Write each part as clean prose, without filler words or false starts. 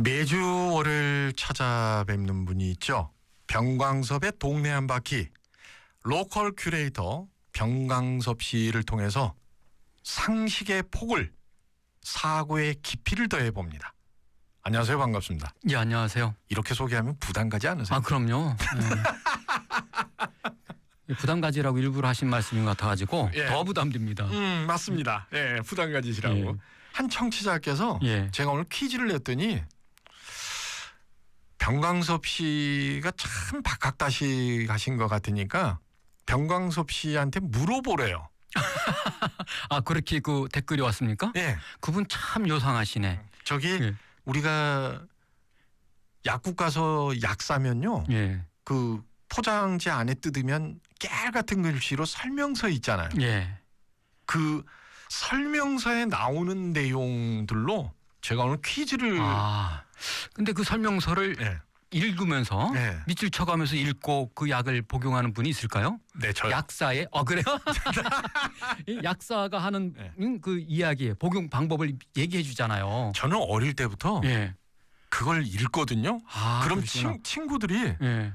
매주 월요일 찾아뵙는 분이 있죠. 병광섭의 동네 한 바퀴. 로컬 큐레이터 병광섭 씨를 통해서 상식의 폭을, 사고의 깊이를 더해 봅니다. 안녕하세요. 반갑습니다. 예, 안녕하세요. 이렇게 소개하면 부담 가지 않으세요? 아, 그럼요. 예. 부담 가지라고 일부러 하신 말씀인 것 같아가지고 예. 더 부담됩니다. 맞습니다. 예, 부담 가지시라고. 예. 한 청취자께서 예. 제가 오늘 퀴즈를 냈더니 병광섭 씨가 참 박학다시 가신 것 같으니까 병광섭 씨한테 물어보래요. 아, 그렇게 그 댓글이 왔습니까? 예. 그분 참 요상하시네. 저기 예. 우리가 약국 가서 약 사면요. 예. 그 포장지 안에 뜯으면 깨알 같은 글씨로 설명서 있잖아요. 예. 그 설명서에 나오는 내용들로 제가 오늘 퀴즈를 근데 그 설명서를 예. 읽으면서 예. 밑줄 쳐가면서 읽고 그 약을 복용하는 분이 있을까요? 네, 저요. 약사에 그래요? 이 약사가 하는 예. 그 이야기, 복용 방법을 얘기해 주잖아요. 저는 어릴 때부터 예. 그걸 읽거든요. 그럼 그러시구나. 친구들이 예.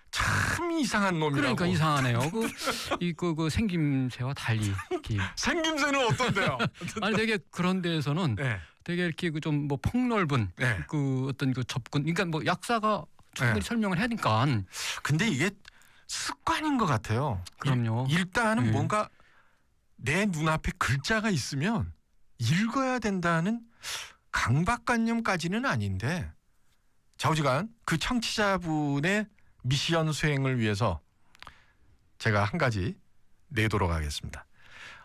참 이상한 놈이라고. 그러니까 이상하네요. 그 생김새와 달리. 이렇게. 생김새는 어떤데요? 아니 되게 그런 데에서는 네. 되게 이렇게 그 좀 뭐 폭넓은 네. 그 어떤 그 접근. 그러니까 뭐 약사가 충분히 네. 설명을 하니까. 근데 이게 습관인 것 같아요. 그럼요. 일단은 네. 뭔가 내 눈앞에 글자가 있으면 읽어야 된다는 강박관념까지는 아닌데 좌우지간 그 청취자분의 미션 수행을 위해서 제가 한 가지 내도록 하겠습니다.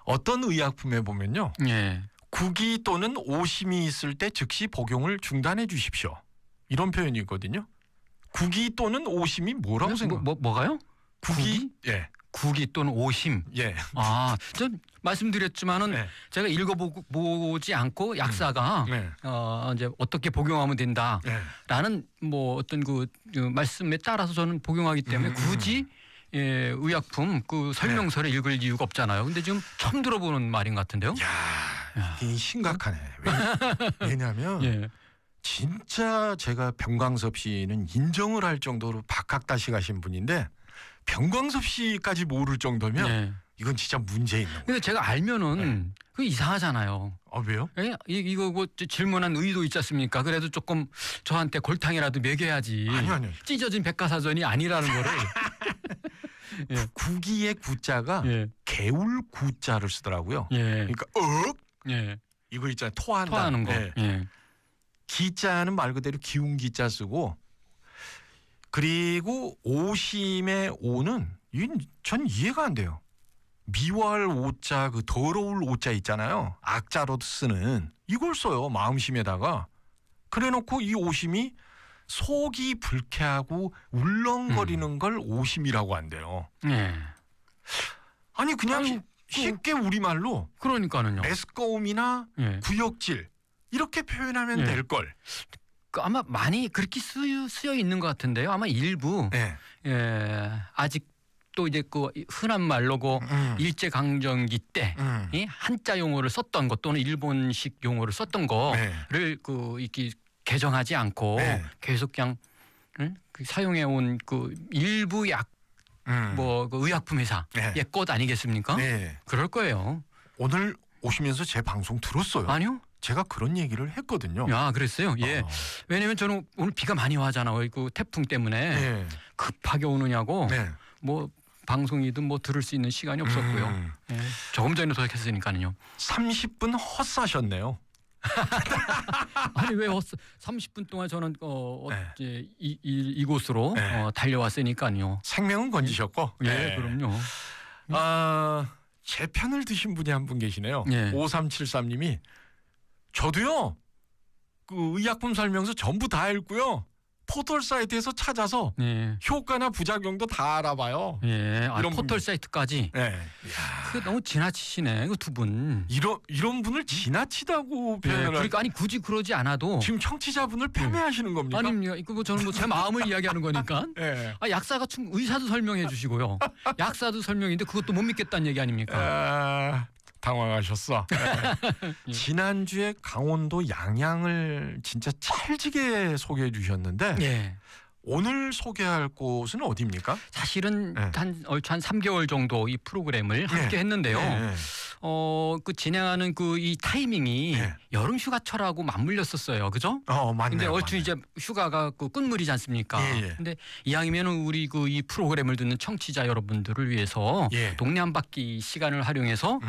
어떤 의약품에 보면요. 예. 구기 또는 오심이 있을 때 즉시 복용을 중단해 주십시오. 이런 표현이 있거든요. 구기 또는 오심이 뭐라고 생각해요? 뭐가요? 구기? 예. 구기 또는 오심. 예. 전 말씀드렸지만은 네. 제가 읽어보지 않고 약사가 네. 이제 어떻게 복용하면 된다라는 네. 뭐 어떤 그 말씀에 따라서 저는 복용하기 때문에 굳이 예, 의약품 그 설명서를 읽을 이유가 없잖아요. 근데 지금 처음 들어보는 말인 것 같은데요. 야, 이게 심각하네. 왜냐하면 예. 진짜 제가 병광섭 씨는 인정을 할 정도로 박학다시 가신 분인데 병광섭 씨까지 모를 정도면 예. 이건 진짜 문제 있는 거예요. 근데 제가 알면은 그 이상하잖아요. 왜요? 예? 이거 뭐 질문한 의도 있지 않습니까? 그래도 조금 저한테 골탕이라도 먹여야지. 아니요. 찢어진 백과사전이 아니라는 거를. 예. 구기의 구자가 예. 개울 구자를 쓰더라고요. 예. 그러니까 예. 이거 있잖아요. 토한다. 토하는 거. 예. 예. 기자는 말 그대로 기운 기자 쓰고 그리고 오심의 오는 전 이해가 안 돼요. 미워할 오자 그 더러울 오자 있잖아요. 악자로 쓰는 이걸 써요. 마음심에다가. 그래놓고 이 오심이 속이 불쾌하고 울렁거리는 걸 오심이라고 한대요. 예. 아니 그냥 아니, 쉽게 우리말로 그러니까는요. 매스꺼움이나 예. 구역질 이렇게 표현하면 예. 될 걸. 아마 많이 그렇게 쓰여 있는 것 같은데요. 아마 일부 네. 아직 또 이제 그 흔한 말로 그 일제 강점기 때 이 한자 용어를 썼던 것 또는 일본식 용어를 썼던 거를 그 이렇게 개정하지 않고 네. 계속 그냥 그 사용해 온 그 일부 약 뭐 그 의약품 회사의 네. 꽃 아니겠습니까? 네. 그럴 거예요. 오늘 오시면서 제 방송 들었어요. 아니요? 제가 그런 얘기를 했거든요. 야, 그랬어요. 예. 왜냐면 저는 오늘 비가 많이 와잖아요. 그 태풍 때문에 네. 급하게 오느냐고 네. 뭐 방송이든 뭐 들을 수 있는 시간이 없었고요. 예. 조금 전에 도착했으니까요. 30분 헛사셨네요. 아니 왜 30분 동안 저는 네. 이곳으로 네. 달려왔으니까요. 생명은 건지셨고. 예, 네. 그럼요. 제 편을 드신 분이 한 분 계시네요. 예. 5373님이 저도요. 그 의약품 설명서 전부 다 읽고요. 포털 사이트에서 찾아서 예. 효과나 부작용도 다 알아봐요. 예. 이런 포털 분. 사이트까지. 네. 그 너무 지나치시네. 그 두 분. 이런 분을 지나치다고 예. 표현을 그러니까 아니 굳이 그러지 않아도 지금 청취자분을 폄훼하시는 겁니까? 아닙니까? 이거 뭐 저는 뭐 제 마음을 이야기하는 거니까. 예. 약사가 의사도 설명해 주시고요. 약사도 설명인데 그것도 못 믿겠다는 얘기 아닙니까? 당황하셨어. 예. 지난주에 강원도 양양을 진짜 찰지게 소개해 주셨는데 예. 오늘 소개할 곳은 어디입니까? 사실은 네. 얼추 한 3개월 정도 이 프로그램을 함께 했는데요. 네. 그 진행하는 그 이 타이밍이 네. 여름 휴가철하고 맞물렸었어요. 그죠? 맞네요. 근데 얼추 맞네요. 이제 휴가가 그 끝물이지 않습니까? 예, 예. 근데 이왕이면은 우리 그 이 프로그램을 듣는 청취자 여러분들을 위해서 예. 동네 한 바퀴 시간을 활용해서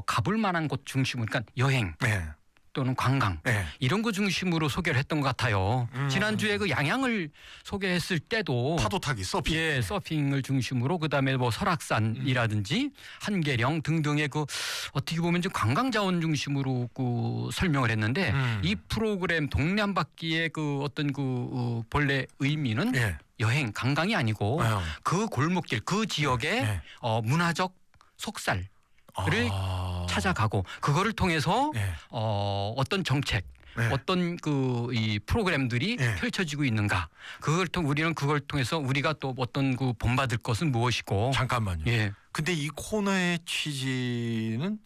가볼 만한 곳 중심으로, 그러니까 여행 네. 또는 관광 네. 이런 거 중심으로 소개를 했던 것 같아요. 지난주에 그 양양을 소개했을 때도 파도 타기 서핑. 예, 서핑을 중심으로 그다음에 뭐 설악산이라든지 한계령 등등의 그 어떻게 보면 좀 관광 자원 중심으로 그 설명을 했는데 이 프로그램 동네 한 바퀴의 그 어떤 그 본래 의미는 예. 여행 관광이 아니고 아유. 그 골목길 그 지역의 네. 문화적 속살을 아. 찾아가고 그거를 통해서 예. 어떤 정책 네. 어떤 그 이 프로그램들이 네. 펼쳐지고 있는가 우리는 그걸 통해서 우리가 또 어떤 그 본받을 것은 무엇이고 잠깐만요. 예. 근데 이 코너의 취지는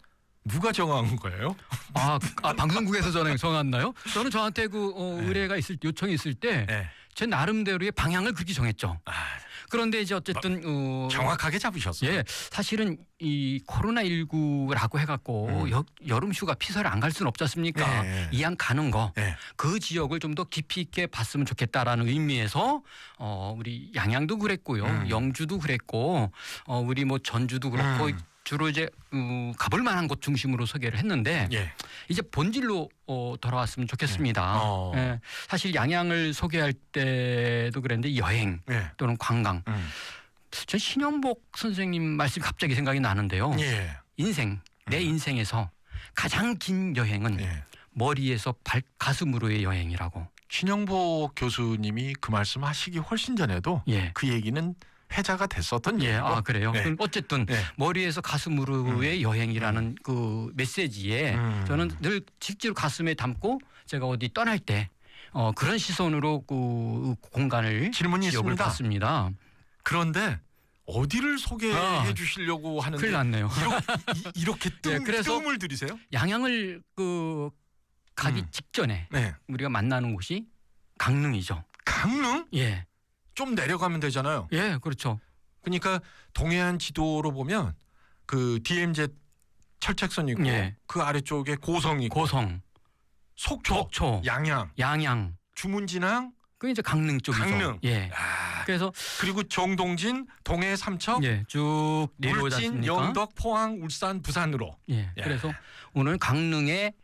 누가 정한 거예요? 방송국에서 저는 정했나요? 저는 저한테 그 네. 의뢰가 요청이 있을 때 제 네. 나름대로의 방향을 그렇게 정했죠. 그런데 이제 어쨌든 정확하게 잡으셨어요. 예, 사실은 이 코로나19라고 해갖고 여름 휴가 피서를 안 갈 수는 없지 않습니까? 네. 이왕 가는 거 네. 그 지역을 좀 더 깊이 있게 봤으면 좋겠다라는 의미에서 우리 양양도 그랬고요, 영주도 그랬고, 우리 뭐 전주도 그렇고 주로 이제 가볼 만한 곳 중심으로 소개를 했는데 예. 이제 이제 본질로 돌아왔으면 좋겠습니다. 예, 사실 양양을 소개할 때도 그랬는데 여행 예. 또는 관광. 전 신현복 선생님 말씀 갑자기 생각이 나는데요. 예. 내 인생에서 가장 긴 여행은 예. 머리에서 가슴으로의 여행이라고. 신영복 교수님이 그 말씀하시기 훨씬 전에도 예. 그 얘기는 회자가 됐었던 예, 얘기고. 그래요. 네. 그럼 어쨌든 네. 머리에서 가슴으로의 여행이라는 그 메시지에 저는 늘 직접 가슴에 담고 제가 어디 떠날 때 그런 시선으로 그 공간을 질문이 지역을 있습니다. 봤습니다. 그런데 어디를 소개해 주시려고 하는데 큰일 났네요. 이렇게 예, 그래서 뜸을 들이세요? 양양을 그 가기 직전에 네. 우리가 만나는 곳이 강릉이죠. 강릉? 예, 좀 내려가면 되잖아요. 예, 그렇죠. 그러니까 동해안 지도로 보면 그 DMZ 철책선 있고 예. 그 아래쪽에 고성 있고 고성, 속초, 양양, 양양, 주문진항, 그 이제 강릉 쪽이죠. 강릉. 예. 그래서 그리고 정동진, 동해 삼척, 예, 쭉 내려오지 울진, 않습니까? 영덕, 포항, 울산, 부산으로. 예. 그래서 오늘 강릉의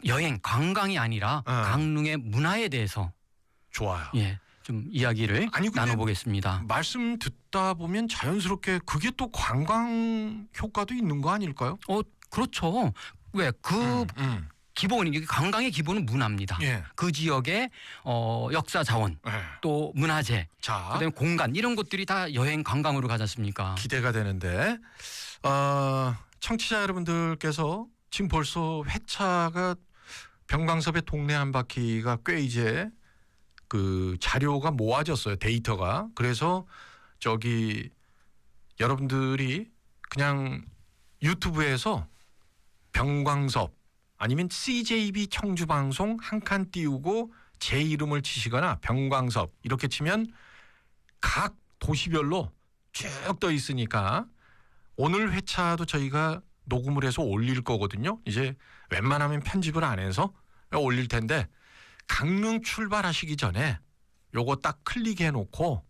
여행 관광이 아니라 강릉의 문화에 대해서 좋아요. 예, 좀 이야기를 나눠보겠습니다. 말씀 듣다 보면 자연스럽게 그게 또 관광 효과도 있는 거 아닐까요? 그렇죠. 왜 기본이 관광의 기본은 문화입니다. 예. 그 지역의 역사 자원, 예. 또 문화재, 자, 그다음에 공간 이런 것들이 다 여행 관광으로 가지 않습니까? 기대가 되는데 청취자 여러분들께서 지금 벌써 회차가 병광섭의 동네 한 바퀴가 꽤 이제 그 자료가 모아졌어요. 데이터가. 그래서 저기 여러분들이 그냥 유튜브에서 병광섭 아니면 CJB 청주방송 한 칸 띄우고 제 이름을 치시거나 병광섭 이렇게 치면 각 도시별로 쭉 떠 있으니까 오늘 회차도 저희가 녹음을 해서 올릴 거거든요. 이제 웬만하면 편집을 안 해서 올릴 텐데 강릉 출발하시기 전에 요거 딱 클릭해 놓고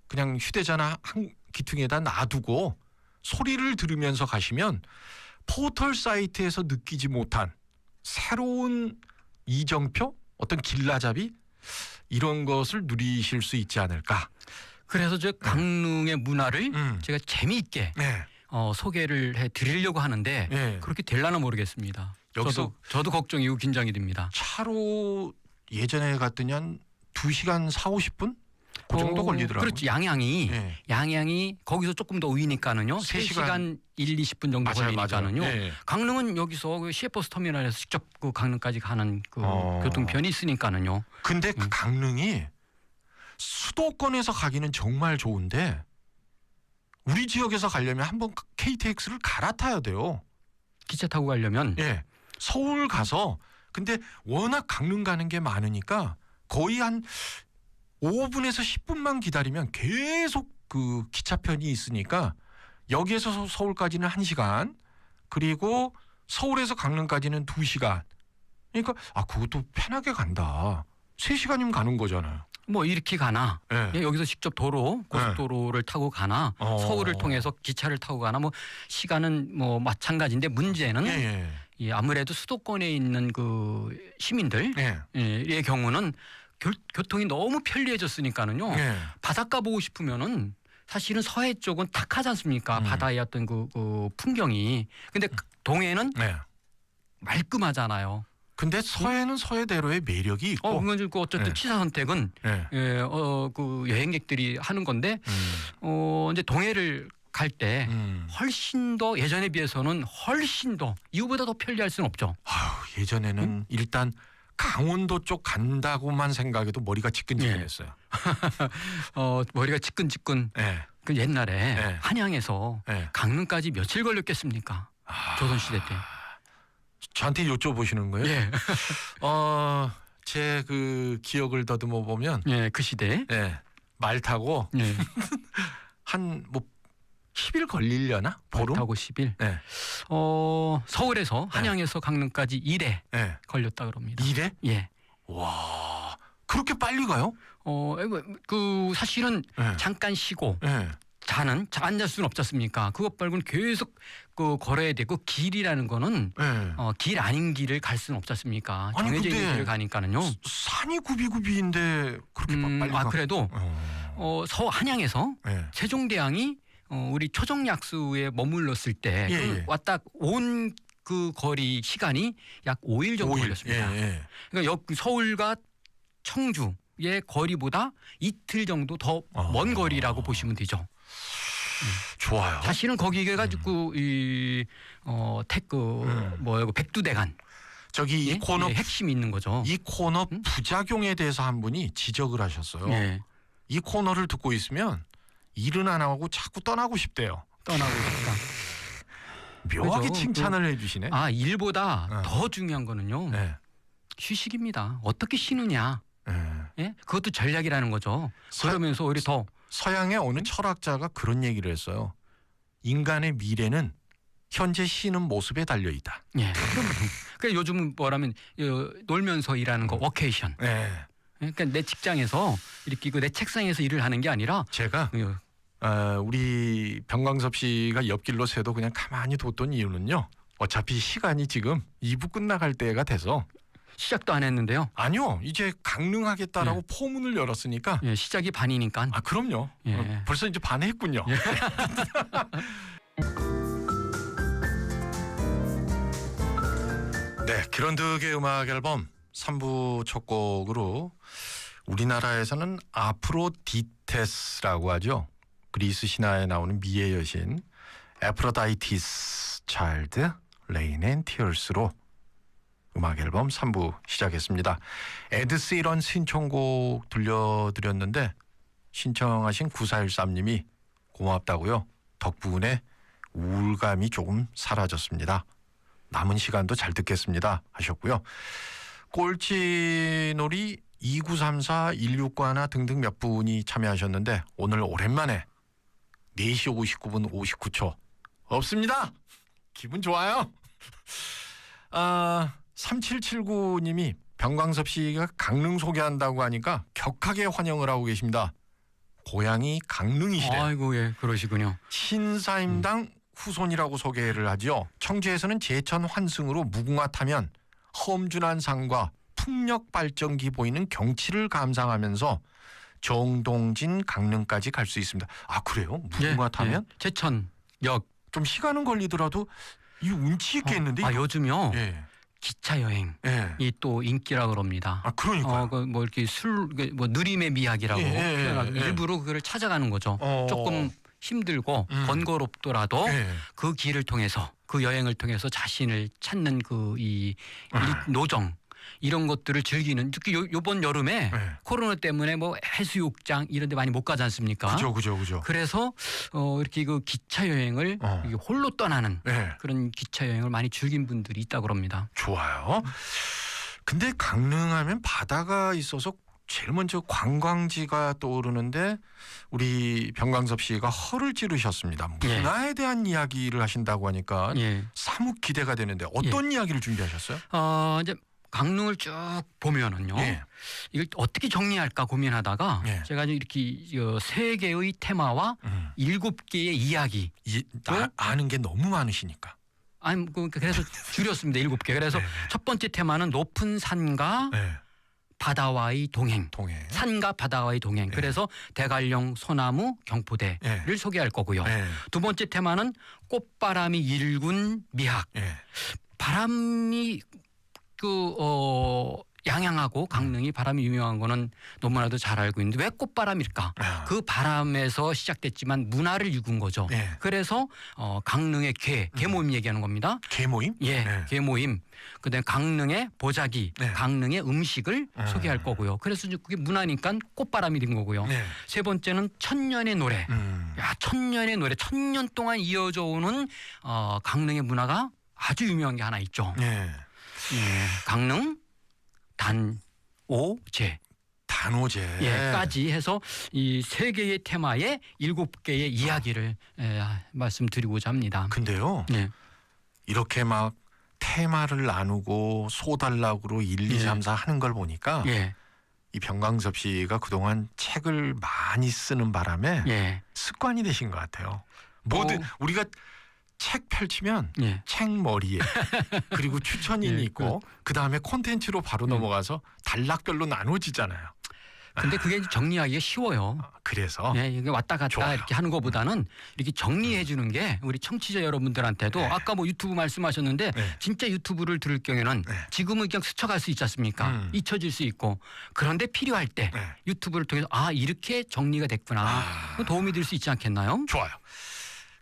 그냥 휴대전화 한 귀퉁이에다 놔두고 소리를 들으면서 가시면 포털 사이트에서 느끼지 못한 새로운 이정표, 어떤 길라잡이 이런 것을 누리실 수 있지 않을까. 그래서 저 강릉의 문화를 제가 재미있게 네. 소개를 해드리려고 하는데 네. 그렇게 될라나 모르겠습니다. 여기서 저도 걱정이고 긴장이 됩니다. 차로 예전에 갔더니 한 2시간 40-50분? 그 정도 걸리더라고요. 그렇죠. 양양이 거기서 조금 더 위니까는요. 3시간 1-20분 정도 걸리니까는요. 네. 강릉은 여기서 그 시외버스 터미널에서 직접 그 강릉까지 가는 그 교통편이 있으니까는요. 근데 그 강릉이 수도권에서 가기는 정말 좋은데 우리 지역에서 가려면 한번 KTX를 갈아타야 돼요. 기차 타고 가려면 예. 서울 가서 근데 워낙 강릉 가는 게 많으니까 거의 한 5분에서 10분만 기다리면 계속 그 기차편이 있으니까 여기에서 서울까지는 1시간 그리고 서울에서 강릉까지는 2시간. 그러니까 그것도 편하게 간다. 3시간이면 가는 거잖아요. 뭐 이렇게 가나 예. 여기서 직접 고속도로를 타고 가나 서울을 통해서 기차를 타고 가나 뭐 시간은 뭐 마찬가지인데 문제는 이 아무래도 수도권에 있는 그 시민들의 경우는 교통이 너무 편리해졌으니까는요. 바닷가 보고 싶으면은 사실은 서해 쪽은 탁하지 않습니까? 바다의 어떤 그 풍경이. 근데 동해는 말끔하잖아요. 근데 서해는 서해대로의 매력이 있고. 그건 어쨌든 취사 선택은 그 여행객들이 하는 건데 이제 동해를 갈 때 훨씬 더 예전에 비해서는 훨씬 더 이거보다 더 편리할 수는 없죠. 예전에는 일단 강원도 쪽 간다고만 생각해도 머리가 지끈지끈했어요. 머리가 지끈지끈. 그 옛날에 한양에서 강릉까지 며칠 걸렸겠습니까? 조선시대 때. 저한테 여쭤보시는 거예요? 예. 제 그 기억을 더듬어 보면 그 시대 말 타고 한 뭐 10일 걸리려나? 보름? 말 타고 10일. 서울에서 한양에서 강릉까지 1회 걸렸다 그럽니다. 1회? 예. 와, 그렇게 빨리 가요? 그 사실은 잠깐 쉬고 앉을 수는 없지 않습니까? 그것 말고는 계속 그 걸어야 되고 길이라는 거는 길 아닌 길을 갈 수는 없지 않습니까? 정해져 있는 길을 가니까는요. 산이 굽이굽이인데 그렇게 빨리 가. 그래도 한양에서 세종대왕이 우리 초정약수에 머물렀을 때 왔다 온 그 거리 시간이 약 5일 정도 걸렸습니다. 그러니까 서울과 청주의 거리보다 이틀 정도 더 먼 거리라고 보시면 되죠. 좋아요. 사실은 거기에 가지고 백두대간 저기 이 코너 핵심이 있는 거죠. 이 코너 부작용에 대해서 한 분이 지적을 하셨어요. 이 코너를 듣고 있으면 일은 안 하고 자꾸 떠나고 싶대요. 떠나고 싶다. 묘하게 칭찬을 해주시네. 일보다 더 중요한 거는요. 휴식입니다. 어떻게 쉬느냐. 그것도 전략이라는 거죠. 그러면서 오히려 더 서양의 어느 철학자가 그런 얘기를 했어요. 인간의 미래는 현재 쉬는 모습에 달려 있다. 그러니까 요즘은 뭐라면 놀면서 일하는 거 워케이션. 그러니까 내 직장에서 이렇게 내 책상에서 일을 하는 게 아니라 제가 우리 병광섭 씨가 옆길로 새도 그냥 가만히 뒀던 이유는요. 어차피 시간이 지금 2부 끝나갈 때가 돼서 시작도 안 했는데요. 아니요. 이제 강릉하겠다라고 포문을 열었으니까. 시작이 반이니까. 그럼요. 벌써 이제 반 했군요. 네, 기런득의 음악 앨범 3부 첫 곡으로 우리나라에서는 아프로디테스라고 하죠. 그리스 신화에 나오는 미의 여신 에프로다이티스 차일드 레인 앤 티어스로 음악 앨범 3부 시작했습니다. 에드 시런 신청곡 들려드렸는데 신청하신 9413님이 고맙다고요. 덕분에 우울감이 조금 사라졌습니다. 남은 시간도 잘 듣겠습니다 하셨고요. 꼴찌놀이 2934, 1691 등등 몇 분이 참여하셨는데 오늘 오랜만에 4시 59분 59초 없습니다. 기분 좋아요. 3779님이 병광섭 씨가 강릉 소개한다고 하니까 격하게 환영을 하고 계십니다. 고향이 강릉이시래요. 아이고 그러시군요. 신사임당 후손이라고 소개를 하죠. 청주에서는 제천 환승으로 무궁화 타면 험준한 산과 풍력 발전기 보이는 경치를 감상하면서 정동진 강릉까지 갈 수 있습니다. 그래요? 무궁화 타면? 제천역. 좀 시간은 걸리더라도 이 운치 있게 했는데. 요즘요. 기차 여행이 또 인기라고 그럽니다. 그러니까요. 뭐 이렇게 느림의 미학이라고 일부러 그걸 찾아가는 거죠. 조금 힘들고 번거롭더라도 그 길을 통해서 그 여행을 통해서 자신을 찾는 이 노정 이런 것들을 즐기는 특히 요번 여름에 네. 코로나 때문에 뭐 해수욕장 이런 데 많이 못 가지 않습니까? 그죠. 그래서 이렇게 그 기차 여행을 이게 홀로 떠나는 네. 그런 기차 여행을 많이 즐긴 분들이 있다고 합니다. 좋아요. 근데 강릉하면 바다가 있어서 제일 먼저 관광지가 떠오르는데 우리 병광섭 씨가 허를 찌르셨습니다. 문화에 대한 이야기를 하신다고 하니까 예. 사뭇 기대가 되는데 어떤 이야기를 준비하셨어요? 이제 강릉을 쭉 보면은요. 예. 이걸 어떻게 정리할까 고민하다가 예. 제가 이렇게 세 개의 테마와 7개의 이야기. 아는 게 너무 많으시니까. 아니 그래서 줄였습니다. 7개. 그래서 네. 첫 번째 테마는 높은 산과 네. 바다와의 동행. 산과 바다와의 동행. 네. 그래서 대관령, 소나무, 경포대를 네. 소개할 거고요. 네. 두 번째 테마는 꽃바람이 일군 미학. 네. 바람이 양양하고 강릉이 바람이 유명한 거는 너무나도 잘 알고 있는데 왜 꽃바람일까? 그 바람에서 시작됐지만 문화를 이룬 거죠. 네. 그래서 강릉의 개모임 얘기하는 겁니다. 개모임? 예, 네. 개모임. 그다음에 강릉의 보자기, 네. 강릉의 음식을 소개할 거고요. 그래서 이제 그게 문화니까 꽃바람이 된 거고요. 네. 세 번째는 천년의 노래. 야, 천년의 노래. 1000년 동안 이어져 오는 강릉의 문화가 아주 유명한 게 하나 있죠. 네. 예, 강릉 단오제. 까지 해서 이 세 개의 테마에 7개의 이야기를 말씀드리고자 합니다. 근데요. 예. 이렇게 막 테마를 나누고 소달락으로 1, 2, 3, 4 하는 걸 보니까 예. 이 병광섭 씨가 그동안 책을 많이 쓰는 바람에 예. 습관이 되신 것 같아요. 뭐든 우리가 책 펼치면 예. 책 머리에 그리고 추천인이 예, 있고 그다음에 콘텐츠로 바로 넘어가서 단락별로 나눠지잖아요. 근데 그게 정리하기가 쉬워요. 그래서 예, 이게 왔다 갔다 좋아요. 이렇게 하는 것보다는 이렇게 정리해 주는 게 우리 청취자 여러분들한테도 네. 아까 뭐 유튜브 말씀하셨는데 네. 진짜 유튜브를 들을 경우에는 네. 지금은 그냥 스쳐갈 수 있지 않습니까? 잊혀질 수 있고 그런데 필요할 때 네. 유튜브를 통해서 이렇게 정리가 됐구나. 도움이 될 수 있지 않겠나요? 좋아요.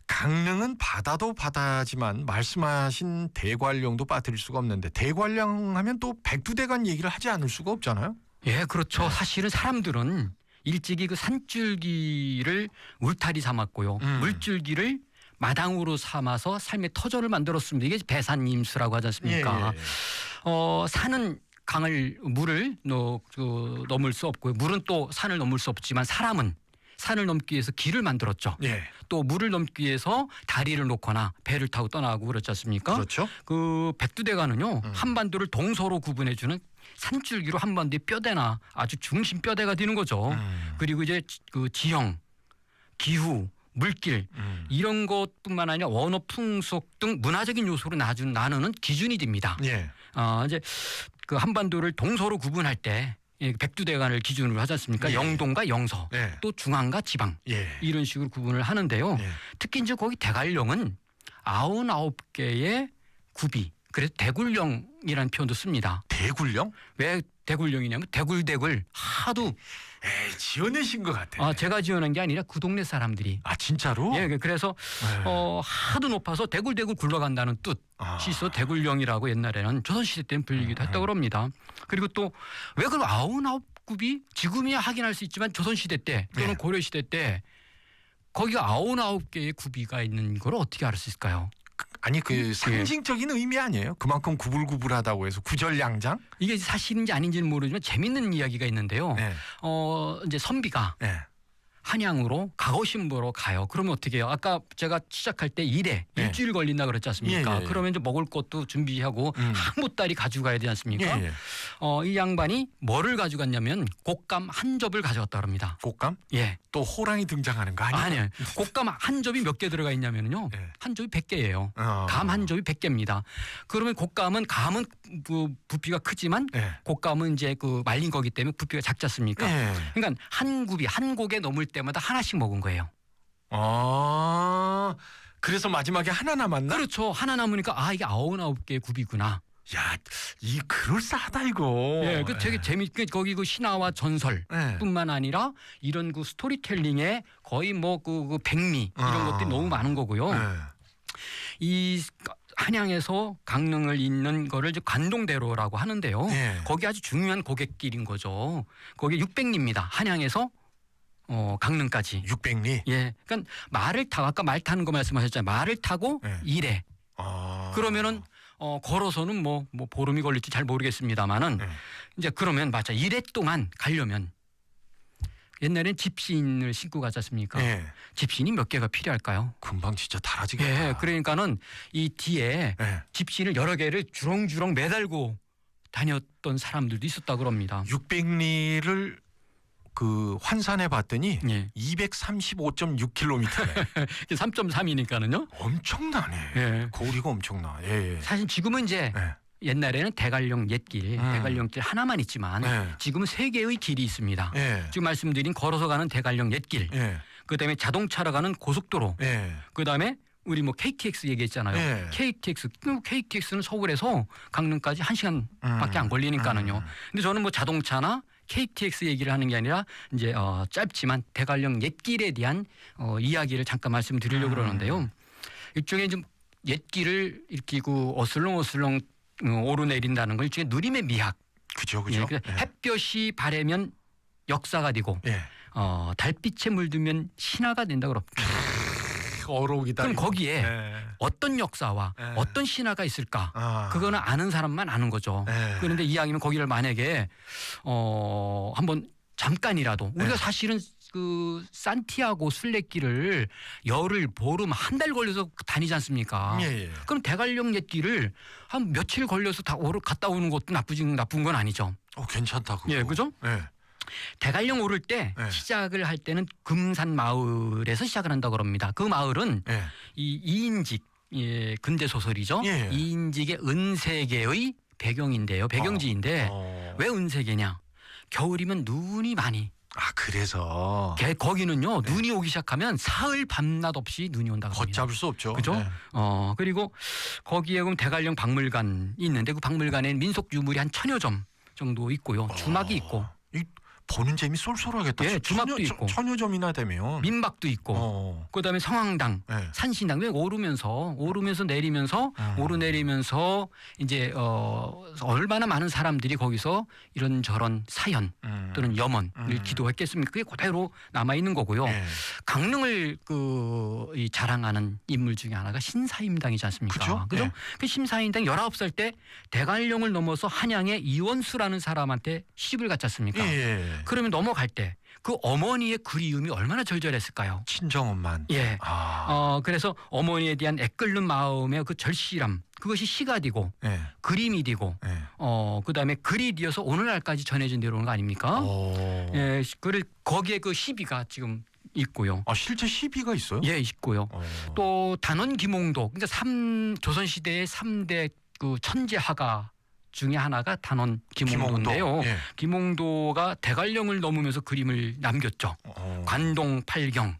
강릉은 바다도 바다지만 말씀하신 대관령도 빠뜨릴 수가 없는데 대관령 하면 또 백두대간 얘기를 하지 않을 수가 없잖아요. 예, 그렇죠. 사실은 사람들은 일찍이 그 산줄기를 울타리 삼았고요. 물줄기를 마당으로 삼아서 삶의 터전을 만들었습니다. 이게 배산임수라고 하지 않습니까? 예. 산은 물을 넘을 수 없고요. 물은 또 산을 넘을 수 없지만 사람은 산을 넘기 위해서 길을 만들었죠. 예. 또 물을 넘기 위해서 다리를 놓거나 배를 타고 떠나고 그렇지 않습니까? 그렇죠. 그 백두대간은요. 한반도를 동서로 구분해주는 산줄기로 한반도의 뼈대나 아주 중심 뼈대가 되는 거죠. 그리고 이제 그 지형, 기후, 물길 이런 것뿐만 아니라 원어, 풍속 등 문화적인 요소로 나누는 기준이 됩니다. 예. 이제 그 한반도를 동서로 구분할 때 백두대간을 기준으로 하지 않습니까? 예. 영동과 영서, 예. 또 중앙과 지방 예. 이런 식으로 구분을 하는데요. 예. 특히 이제 거기 대관령은 99개의 굽이 그래서 대굴령이라는 표현도 씁니다. 대굴령? 왜 대굴령이냐면 대굴 하도 에이, 지어내신 것 같아. 제가 지어낸 게 아니라 그 동네 사람들이. 진짜로? 예, 그래서 하도 높아서 대굴 굴러간다는 뜻이 있어 대굴령이라고 옛날에는 조선시대 때는 불리기도 했다고 합니다. 그리고 또 왜 그럼 99굽이 지금이야 확인할 수 있지만 조선시대 때 또는 고려시대 때 거기가 99개의 굽이가 있는 걸 어떻게 알 수 있을까요? 아니 그 상징적인 의미 아니에요? 그만큼 구불구불하다고 해서 구절양장? 이게 사실인지 아닌지는 모르지만 재밌는 이야기가 있는데요. 네. 이제 선비가 네. 한양으로 가고신보러 가요. 그러면 어떻게 해요? 아까 제가 시작할 때 일주일 걸린다 그랬지 않습니까? 예. 그러면 이제 먹을 것도 준비하고 한 보따리 가져가야 되지 않습니까? 예. 이 양반이 뭐를 가져갔냐면 곶감 한 접을 가져갔다 그럽니다. 곶감? 예. 또 호랑이 등장하는 거 아니에요? 아니에요. 곶감 한 접이 몇 개 들어가 있냐면요. 예. 한 접이 100개예요. 감 한 접이 100개입니다. 그러면 감은 그 부피가 크지만 예. 곶감은 이제 그 말린 거기 때문에 부피가 작지 않습니까? 예. 그러니까 한 굽이 한 곡에 넘을 때마다 하나씩 먹은 거예요. 그래서 마지막에 하나 남았나? 그렇죠. 하나 남으니까 이게 99개의 굽이구나. 야, 이 그럴싸하다 이거. 예, 그 되게 재밌게 거기 그 신화와 전설뿐만 아니라 이런 그 스토리텔링에 거의 뭐 그 백미 이런 것들이 너무 많은 거고요. 이 한양에서 강릉을 잇는 거를 이제 관동대로라고 하는데요. 예. 거기 아주 중요한 고갯길인 거죠. 거기 600리입니다. 한양에서 강릉까지. 600리. 예. 그러니까 말을 타고 아까 말 타는 거 말씀하셨잖아요. 말을 타고 예. 이래. 그러면은 걸어서는 뭐 보름이 걸릴지 잘 모르겠습니다만은 예. 이제 그러면 맞아. 이래 동안 가려면 옛날엔 집신을 신고 가지 않습니까? 예. 집신이 몇 개가 필요할까요? 금방 진짜 달아지겠다. 예. 그러니까는 이 뒤에 예. 집신을 여러 개를 주렁주렁 매달고 다녔던 사람들도 있었다 그럽니다. 600리를 그 환산해 봤더니 예. 235.6km네. 3.3이니까는요. 엄청나네. 예. 거리가 엄청나. 예. 예. 사실 지금은 이제 예. 옛날에는 대관령 옛길, 대관령길 하나만 있지만 예. 지금은 세 개의 길이 있습니다. 예. 지금 말씀드린 걸어서 가는 대관령 옛길, 예. 그다음에 자동차로 가는 고속도로, 예. 그다음에 우리 뭐 KTX 얘기했잖아요. 예. KTX는 서울에서 강릉까지 1시간밖에 안 걸리니까는요. 근데 저는 뭐 자동차나 KTX 얘기를 하는 게 아니라 이제 짧지만 대관령 옛길에 대한 이야기를 잠깐 말씀드리려고 그러는데요. 일종의 좀 옛길을 이렇게 어슬렁어슬렁 오르내린다는 건 일종의 누림의 미학. 그죠. 예, 햇볕이 바래면 역사가 되고 예. 달빛에 물들면 신화가 된다 그럽니다. 어록이다. 그럼 거기에 예. 어떤 역사와 예. 어떤 신화가 있을까? 아. 그거는 아는 사람만 아는 거죠. 예. 그런데 이왕이면 거기를 만약에 한번 잠깐이라도 우리가 예. 사실은 그 산티아고 순례길을 열흘, 보름, 한 달 걸려서 다니지 않습니까? 예. 그럼 대관령 옛길을 한 며칠 걸려서 다 갔다 오는 것도 나쁜 건 아니죠. 괜찮다 그거. 예, 그죠? 예. 대관령 오를 때 네. 시작을 할 때는 금산 마을에서 시작을 한다고 합니다. 그 마을은 예. 이 이인직 근대 소설이죠. 예. 이인직의 은세계의 배경인데요. 배경지인데 왜 은세계냐? 겨울이면 눈이 많이. 그래서 거기는요. 눈이 오기 시작하면 사흘 밤낮 없이 눈이 온다고 합니다. 걷잡을 수 없죠. 그죠? 예. 그리고 거기에 그럼 대관령 박물관이 있는데 그 박물관에는 민속 유물이 한 1000여 점 정도 있고요. 주막이 있고. 보는 재미 쏠쏠하겠다. 예, 주막도 있고. 천여 점이나 되면. 민박도 있고. 그다음에 성황당, 예. 산신당 오르면서 내리면서 오르내리면서 이제 얼마나 많은 사람들이 거기서 이런저런 사연 또는 염원을 기도했겠습니까? 그게 그대로 남아 있는 거고요. 예. 강릉을 이 자랑하는 인물 중에 하나가 신사임당이지 않습니까? 그죠? 그죠? 예. 그 신사임당 19살 때 대관령을 넘어서 한양의 이원수라는 사람한테 시집을 갔지 않습니까? 예. 그러면 넘어갈 때 그 어머니의 그리움이 얼마나 절절했을까요? 친정엄만. 예. 그래서 어머니에 대한 애끓는 마음의 그 절실함, 그것이 시가 되고 예. 그림이 되고 예. 그다음에 글이 되어서 오늘날까지 전해진 내려오는 거 아닙니까? 예, 거기에 그 시비가 지금 있고요. 실제 시비가 있어요? 예, 있고요. 또 단원 김홍도, 그러니까 조선시대의 3대 그 천재 화가 중에 하나가 단원 김홍도인데요. 예. 김홍도가 대관령을 넘으면서 그림을 남겼죠. 관동 팔경,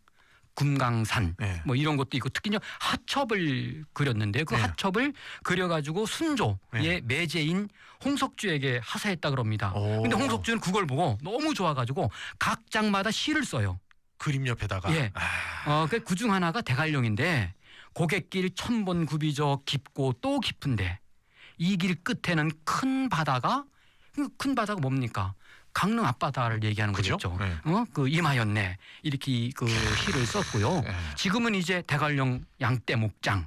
금강산 예. 뭐 이런 것도 있고 특히 하첩을 그렸는데 그 예. 하첩을 그려가지고 순조의 예. 매제인 홍석주에게 하사했다 그럽니다. 근데 홍석주는 그걸 보고 너무 좋아가지고 각 장마다 시를 써요. 그림 옆에다가. 예. 그중 하나가 대관령인데 고갯길 1000번 굽이져 깊고 또 깊은데 이 길 끝에는 큰 바다가 뭡니까? 강릉 앞바다를 얘기하는 그죠? 거겠죠. 네. 그 임하였네 이렇게 그 시를 썼고요. 지금은 이제 대관령 양떼 목장,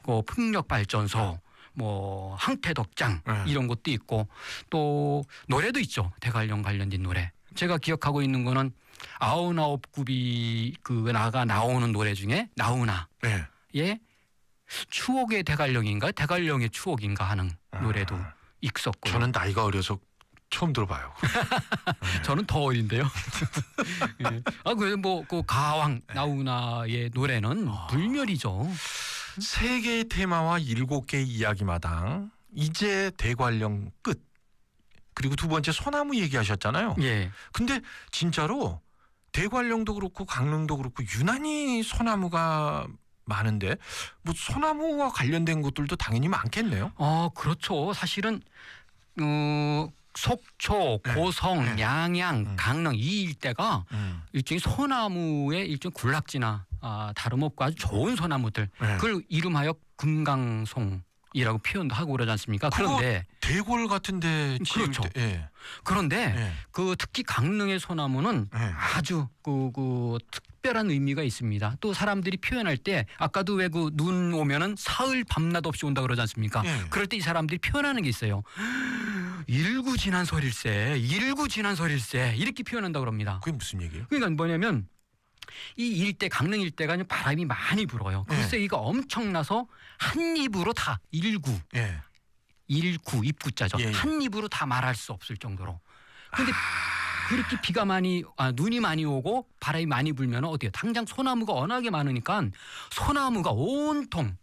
그 풍력 발전소, 뭐 항태덕장 이런 것도 있고 또 노래도 있죠. 대관령 관련된 노래. 제가 기억하고 있는 거는 99굽이 그 나오는 노래 중에 나우나. 예. 추억의 대관령인가 대관령의 추억인가 하는 노래도 있었고요. 저는 나이가 어려서 처음 들어봐요. 저는 더 어린데요. 예. 그래서 그 가왕 나우나의 노래는 불멸이죠. 3개의 테마와 7개의 이야기마당. 이제 대관령 끝. 그리고 두 번째 소나무 얘기하셨잖아요. 예. 근데 진짜로 대관령도 그렇고 강릉도 그렇고 유난히 소나무가 많은데 뭐 소나무와 관련된 것들도 당연히 많겠네요. 그렇죠. 사실은 속초, 고성, 양양, 강릉 이 일대가 일종의 소나무의 일종 군락지나 다름없고 아주 좋은 소나무들 네. 그걸 이름하여 금강송이라고 표현도 하고 그러지 않습니까? 그런데 대골 같은데 그렇죠. 때, 예. 그런데 예. 그 특히 강릉의 소나무는 예. 아주 그 특별한 의미가 있습니다. 또 사람들이 표현할 때 아까도 왜 그 눈 오면은 사흘 밤낮 없이 온다 그러지 않습니까? 예. 그럴 때 이 사람들이 표현하는 게 있어요. 일구 지난 설일세, 일구 지난 설일세 이렇게 표현한다 그럽니다. 그게 무슨 얘기예요? 그러니까 뭐냐면 이 일대 강릉 일대가 바람이 많이 불어요. 글쎄 이거 엄청나서 한 입으로 다 일구, 예. 일구 입구자죠. 예, 예. 한 입으로 다 말할 수 없을 정도로. 그런데 그렇게 비가 많이 눈이 많이 오고 바람이 많이 불면 어때요? 당장 소나무가 워낙에 많으니까 소나무가 온통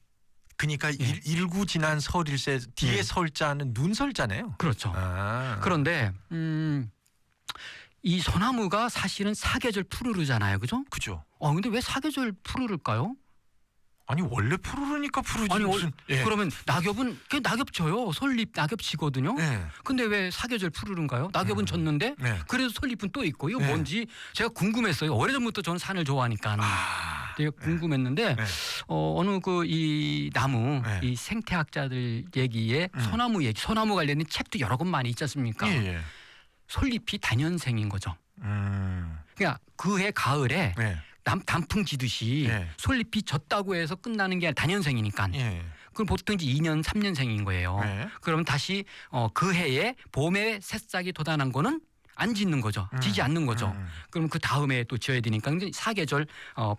그러니까 일구 지난 설일세 뒤에 예. 설자는 눈설자네요. 그렇죠. 아. 그런데 이 소나무가 사실은 사계절 푸르르잖아요, 그죠? 그죠. 근데 왜 사계절 푸르를까요? 아니 원래 푸르르니까 푸르지 아니 무슨. 예. 그러면 낙엽은 그냥 낙엽 져요. 솔잎 낙엽 지거든요. 예. 근데 왜 사계절 푸르른가요? 낙엽은 졌는데 네. 그래도 솔잎은 또 있고 이거 네. 뭔지 제가 궁금했어요. 오래전부터 저는 산을 좋아하니까 되게 궁금했는데 네. 어느 그 이 나무 네. 이 생태학자들 얘기에 소나무 얘기, 소나무 관련된 책도 여러 권 많이 있지 않습니까? 예, 예. 솔잎이 단연생인 거죠. 그러니까 그해 가을에 네. 단풍 지듯이 예. 솔잎이 졌다고 해서 끝나는 게 단연생이니까 예. 그럼 보통 이제 2년, 3년생인 거예요. 네. 그러면 다시 그 해에 봄에 새싹이 돋아난 거는 안 짓는 거죠. 지지 않는 거죠. 그럼 그 다음에 또 지어야 되니까 사계절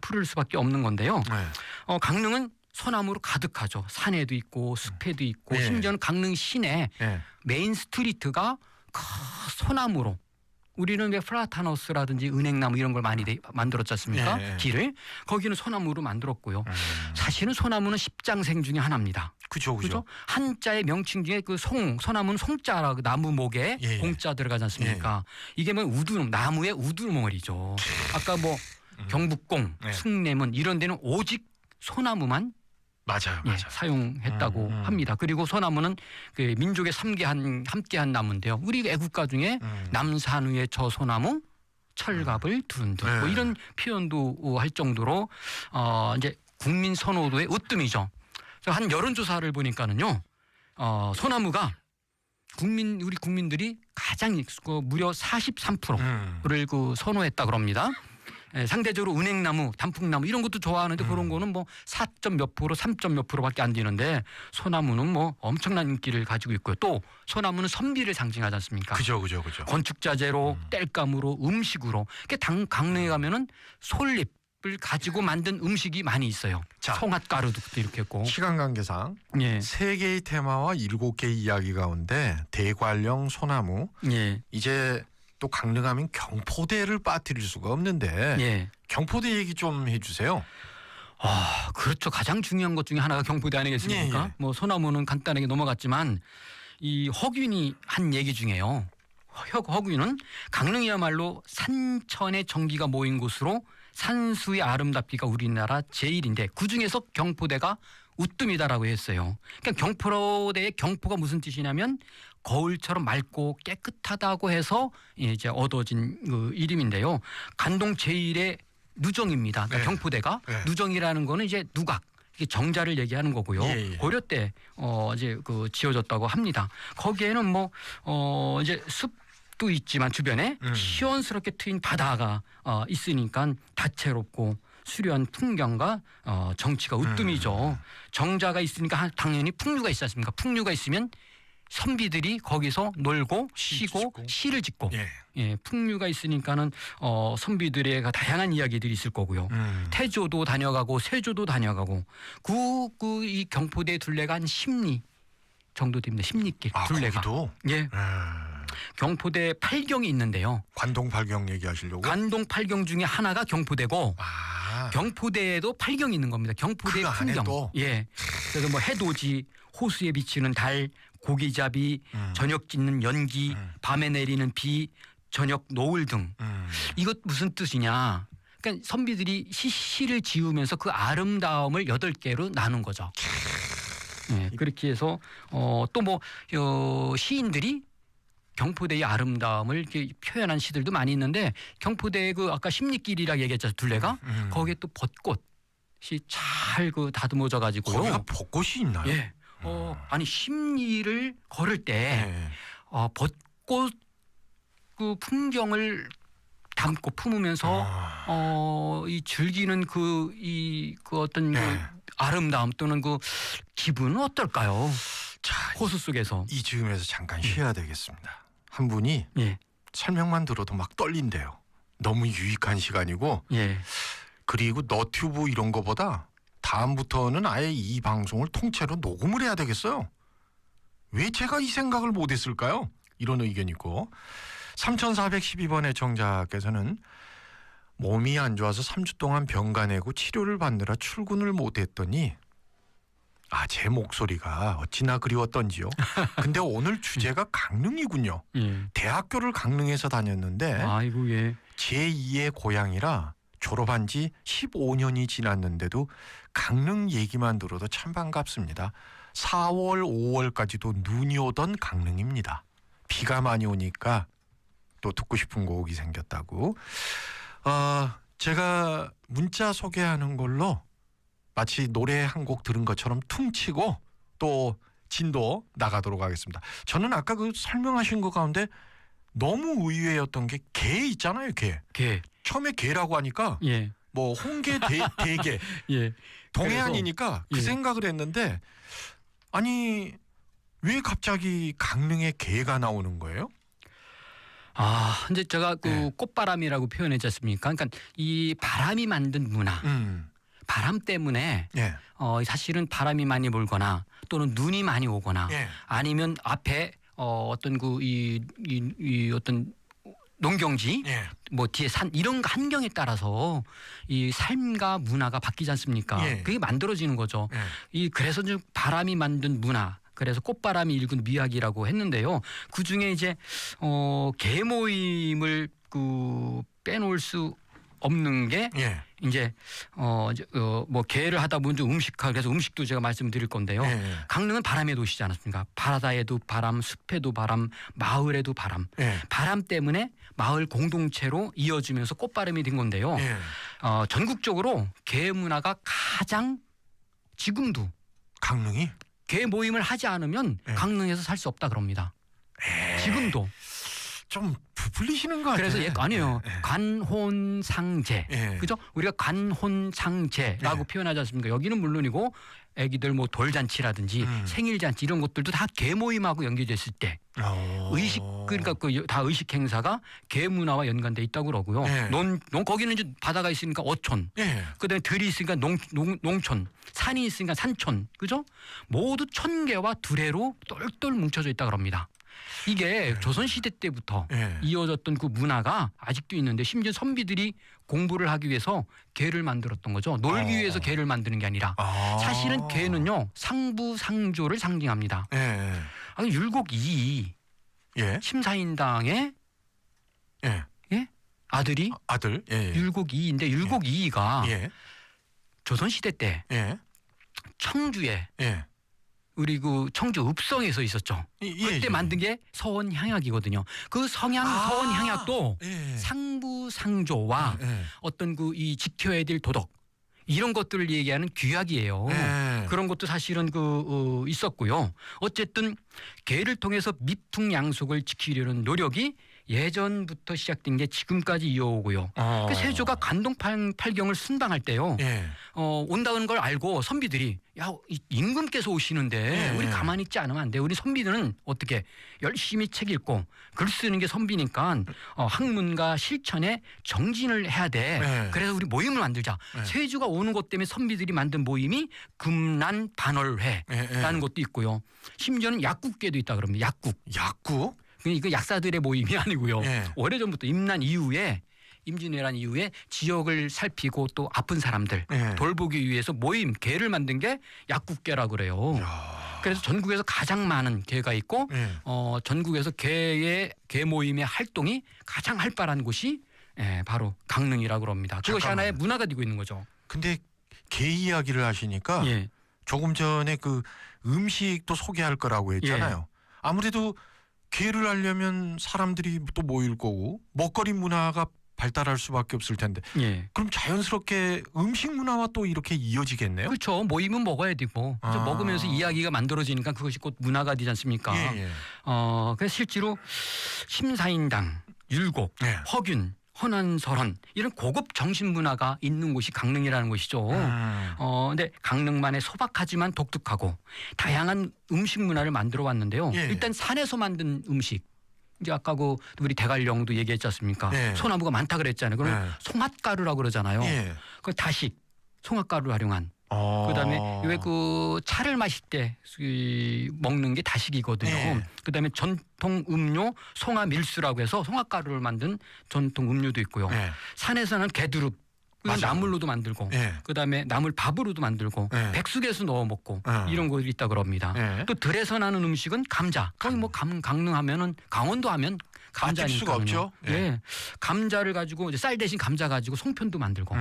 푸를 수밖에 없는 건데요. 네. 강릉은 소나무로 가득하죠. 산에도 있고 숲에도 있고 예. 심지어는 강릉 시내 예. 메인 스트리트가 소나무로 우리는 왜 플라타너스라든지 은행나무 이런 걸 많이 만들었지 않습니까? 예. 길을 거기는 소나무로 만들었고요. 사실은 소나무는 십장생 중에 하나입니다. 그죠, 그죠? 한자의 명칭 중에 그 소나무는 송자라 그 나무 목에 예. 공자 들어가지 않습니까? 이게 뭐 나무의 우두머리죠. 아까 뭐 경북공, 네. 숭례문 이런 데는 오직 소나무만 맞아요. 사용했다고 합니다. 그리고 소나무는 그 민족의 함께한 나무인데요. 우리 애국가 중에 남산위의 저 소나무 철갑을 두른 듯 뭐 이런 표현도 할 정도로 이제 국민 선호도의 으뜸이죠. 한 여론조사를 보니까는요, 소나무가 우리 국민들이 가장 무려 43%를 선호했다 그럽니다. 상대적으로 은행나무, 단풍나무 이런 것도 좋아하는데 그런 거는 뭐 4점 몇 프로, 3점 몇 프로밖에 안 되는데 소나무는 뭐 엄청난 인기를 가지고 있고요. 또 소나무는 선비를 상징하지 않습니까? 그죠. 건축자재로, 땔감으로, 음식으로. 강릉에 가면은 솔잎을 가지고 만든 음식이 많이 있어요. 자, 송핫가루도 이렇게 있고. 시간 관계상 예. 3개의 테마와 7개의 이야기 가운데 대관령 소나무 예. 이제 또 강릉하면 경포대를 빠뜨릴 수가 없는데 예. 경포대 얘기 좀 해주세요. 그렇죠. 가장 중요한 것 중에 하나가 경포대 아니겠습니까? 예. 뭐 소나무는 간단하게 넘어갔지만 이 허균이 한 얘기 중에요. 허균은 강릉이야말로 산천의 정기가 모인 곳으로 산수의 아름답기가 우리나라 제일인데 그중에서 경포대가 우뜸이다라고 했어요. 그러니까 경포대의 경포가 무슨 뜻이냐면 거울처럼 맑고 깨끗하다고 해서 이제 얻어진 그 이름인데요. 간동 제1의 누정입니다. 그러니까 네. 경포대가 네. 누정이라는 거는 이제 누각 이게 정자를 얘기하는 거고요. 예. 고려 때 이제 그 지어졌다고 합니다. 거기에는 뭐 이제 숲도 있지만 주변에 시원스럽게 트인 바다가 있으니까 다채롭고 수려한 풍경과 정치가 으뜸이죠. 정자가 있으니까 당연히 풍류가 있지 않습니까? 풍류가 있으면 선비들이 거기서 놀고 쉬고 시를 짓고 예, 풍류가 있으니까는 선비들의 다양한 이야기들이 있을 거고요. 태조도 다녀가고 세조도 다녀가고 이 경포대 둘레가 한 10리 정도 됩니다. 10리길 둘레가. 거기도? 예. 경포대 8경이 있는데요. 관동 8경 얘기하시려고? 관동 8경 중에 하나가 경포대고 경포대에도 8경이 있는 겁니다. 경포대 풍경. 예. 그래서 뭐 해돋이, 호수에 비치는 달, 고기잡이, 저녁 짓는 연기, 밤에 내리는 비, 저녁 노을 등. 이것 무슨 뜻이냐? 그러니까 선비들이 시를 지으면서 그 아름다움을 8개로 나눈 거죠. 예, 그렇게 해서 또 뭐 시인들이 경포대의 아름다움을 이렇게 표현한 시들도 많이 있는데 경포대 그 아까 십리길이라 얘기했죠 둘레가 거기에 또 벚꽃 잘 그 다듬어져 가지고 거기가 벚꽃이 있나요? 예. 아니 심리를 걸을 때 벚꽃 그 풍경을 담고 품으면서 이 즐기는 그 어떤 그 아름다움 또는 그 기분은 어떨까요? 자, 호수 속에서 이 즈음에서 잠깐 쉬어야 되겠습니다. 한 분이 예. 설명만 들어도 막 떨린대요. 너무 유익한 시간이고 예. 그리고 너튜브 이런 거보다 다음부터는 아예 이 방송을 통째로 녹음을 해야 되겠어요. 왜 제가 이 생각을 못했을까요? 이런 의견이 있고 3412번 애청자께서는 몸이 안 좋아서 3주 동안 병가 내고 치료를 받느라 출근을 못했더니 제 목소리가 어찌나 그리웠던지요. 근데 오늘 주제가 강릉이군요. 예. 대학교를 강릉에서 다녔는데 아이고 예. 제2의 고향이라 졸업한 지 15년이 지났는데도 강릉 얘기만 들어도 참 반갑습니다. 4월, 5월까지도 눈이 오던 강릉입니다. 비가 많이 오니까 또 듣고 싶은 곡이 생겼다고. 제가 문자 소개하는 걸로 마치 노래 한 곡 들은 것처럼 퉁치고 또 진도 나가도록 하겠습니다. 저는 아까 그 설명하신 것 가운데 너무 의외였던 게 게 있잖아요. 게. 처음에 게라고 하니까 예. 뭐 홍게 대게 예. 동해안이니까 그 예. 생각을 했는데 아니 왜 갑자기 강릉에 게가 나오는 거예요? 이제 제가 그 네. 꽃바람이라고 표현했지 않습니까? 그러니까 이 바람이 만든 문화, 바람 때문에 예. 사실은 바람이 많이 불거나 또는 눈이 많이 오거나 예. 아니면 앞에 어떤 이 어떤 농경지 예. 뭐 뒤에 산 이런 환경에 따라서 이 삶과 문화가 바뀌지 않습니까? 예. 그게 만들어지는 거죠. 예. 그래서 좀 바람이 만든 문화. 그래서 꽃바람이 일군 미학이라고 했는데요. 그 중에 이제 개 모임을 빼놓을 수 없는 게 예. 이제 뭐 개를 하다 보면 좀 그래서 음식도 제가 말씀드릴 건데요. 예. 강릉은 바람의 도시지 않았습니까? 바다에도 바람, 숲에도 바람, 마을에도 바람. 예. 바람 때문에 마을 공동체로 이어지면서 꽃바람이 된 건데요. 예. 전국적으로 개 문화가 가장 지금도 강릉이 개 모임을 하지 않으면 예. 강릉에서 살 수 없다 그럽니다. 지금도. 좀 부풀리시는 거 같아요. 그래서 아니에요. 관혼상제. 예. 그죠? 우리가 관혼상제라고 예. 표현하지 않습니까? 여기는 물론이고 애기들 뭐 돌잔치라든지 생일잔치 이런 것들도 다 개 모임하고 연계됐을 때 의식 그러니까 다 의식 행사가 개 문화와 연관돼 있다고 그러고요. 예. 거기는 이제 바다가 있으니까 어촌. 예. 그다음에 들이 있으니까 농촌, 산이 있으니까 산촌, 그죠? 모두 천개와 두레로 똘똘 뭉쳐져 있다 그럽니다. 이게 조선시대 때부터 예. 이어졌던 그 문화가 아직도 있는데 심지어 선비들이 공부를 하기 위해서 개를 만들었던 거죠. 놀기 위해서 개를 만드는 게 아니라 사실은 개는요 상부상조를 상징합니다. 예. 율곡이 예. 심사인당의 예. 아들이 아들. 예. 율곡이인데 율곡이가 예. 조선시대 때 예. 청주에 예. 우리 그 청주 읍성에서 있었죠. 그때 만든 게 서원향약이거든요. 그 서원향약도 예. 상부상조와 예. 어떤 이 지켜야 될 도덕 이런 것들을 얘기하는 규약이에요. 예. 그런 것도 사실은 있었고요. 어쨌든 개를 통해서 미풍양속을 지키려는 노력이 예전부터 시작된 게 지금까지 이어오고요. 그 세조가 관동팔경을 순방할 때요. 예. 온다는 걸 알고 선비들이 임금께서 오시는데 예. 우리 가만히 있지 않으면 안 돼. 우리 선비들은 어떻게 열심히 책 읽고 글 쓰는 게 선비니까 학문과 실천에 정진을 해야 돼. 예. 그래서 우리 모임을 만들자. 예. 세조가 오는 것 때문에 선비들이 만든 모임이 금난반월회라는 것도 있고요. 심지어는 약국계도 있다 그럽니다. 약국? 이거 약사들의 모임이 아니고요. 예. 오래전부터 임진왜란 이후에 지역을 살피고 또 아픈 사람들 예. 돌보기 위해서 개를 만든 게 약국계라고 그래요. 그래서 전국에서 가장 많은 개가 있고 예. 전국에서 개 모임의 활동이 가장 활발한 곳이 바로 강릉이라고 합니다. 그것이 잠깐만요. 하나의 문화가 되고 있는 거죠. 근데 게 이야기를 하시니까 예. 조금 전에 그 음식도 소개할 거라고 했잖아요. 아무래도 게를 하려면 사람들이 또 모일 거고 먹거리 문화가 발달할 수밖에 없을 텐데. 예. 그럼 자연스럽게 음식 문화와 또 이렇게 이어지겠네요. 그렇죠. 모이면 먹어야 되고 먹으면서 이야기가 만들어지니까 그것이 곧 문화가 되지 않습니까? 예. 그래서 실제로 심사인당, 율곡, 예. 허균, 헌안설헌 이런 고급 정신 문화가 있는 곳이 강릉이라는 곳이죠. 근데 강릉만의 소박하지만 독특하고 다양한 음식 문화를 만들어 왔는데요. 예. 일단 산에서 만든 음식. 이제 아까 그 우리 대관령도 얘기했지 않습니까? 예. 소나무가 많다 그랬잖아요. 그럼 예. 송화가루라고 그러잖아요. 예. 그 다식, 송화가루를 활용한. 그다음에 왜 그 차를 마실 때 먹는 게 다식이거든요. 예. 그다음에 전통 음료 송화밀수라고 해서 송화가루를 만든 전통 음료도 있고요. 예. 산에서는 개두릅 맞아요. 나물로도 만들고 예. 그다음에 나물 밥으로도 만들고 예. 백숙에서 넣어 먹고 예. 이런 것들이 있다 그럽니다. 예. 또 들에서 나는 음식은 감자. 거기 뭐 강릉 하면은 강원도 하면 빠질 수가 감자니까요. 없죠. 예. 예. 감자를 가지고 이제 쌀 대신 감자 가지고 송편도 만들고